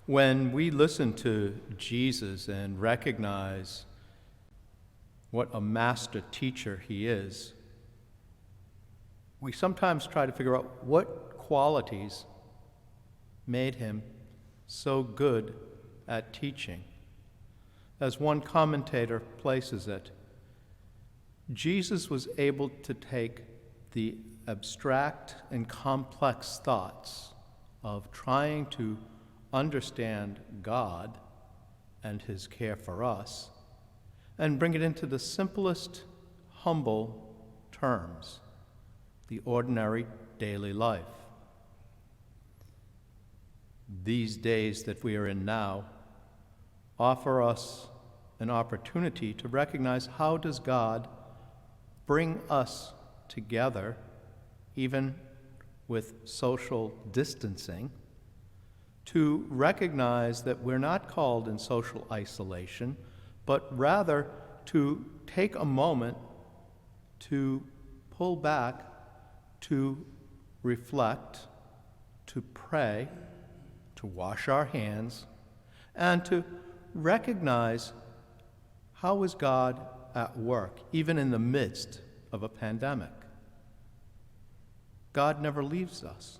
When we listen to Jesus and recognize what a master teacher he is, we sometimes try to figure out what qualities made him so good at teaching. As one commentator places it, Jesus was able to take the abstract and complex thoughts of trying to understand God and his care for us and bring it into the simplest, humble terms, the ordinary daily life. These days that we are in now offer us an opportunity to recognize how does God bring us together, even with social distancing, to recognize that we're not called in social isolation, but rather to take a moment to pull back, to reflect, to pray, to wash our hands, and to recognize how is God at work, even in the midst of a pandemic. God never leaves us.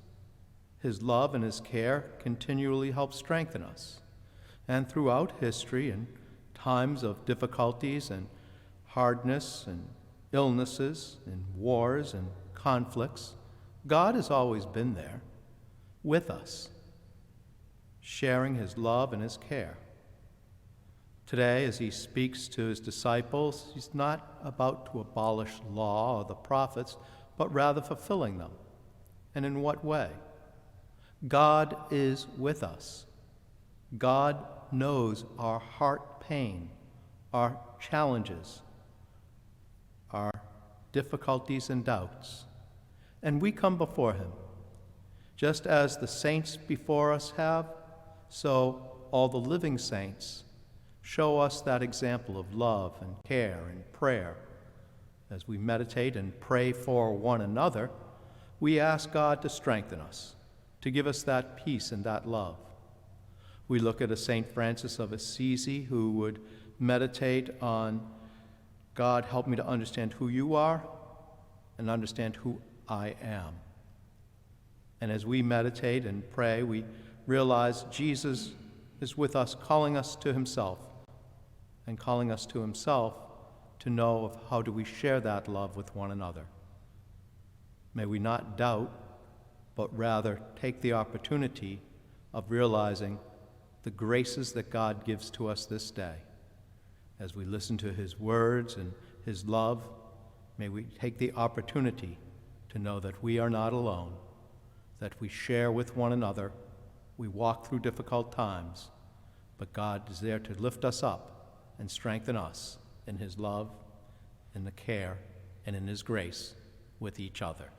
His love and his care continually help strengthen us. And throughout history, in times of difficulties and hardness and illnesses and wars and conflicts, God has always been there with us, sharing his love and his care. Today, as he speaks to his disciples, he's not about to abolish law or the prophets, but rather fulfilling them. And in what way? God is with us. God knows our heart pain, our challenges, our difficulties and doubts. And we come before him. Just as the saints before us have, so all the living saints show us that example of love and care and prayer. As we meditate and pray for one another, we ask God to strengthen us, to give us that peace and that love. We look at a St. Francis of Assisi who would meditate on, God, help me to understand who you are and understand who I am. And as we meditate and pray, we realize Jesus is with us, calling us to himself, and calling us to himself to know of how do we share that love with one another. May we not doubt, but rather take the opportunity of realizing the graces that God gives to us this day. As we listen to his words and his love, may we take the opportunity to know that we are not alone, that we share with one another, we walk through difficult times, but God is there to lift us up and strengthen us in his love, in the care, and in his grace with each other.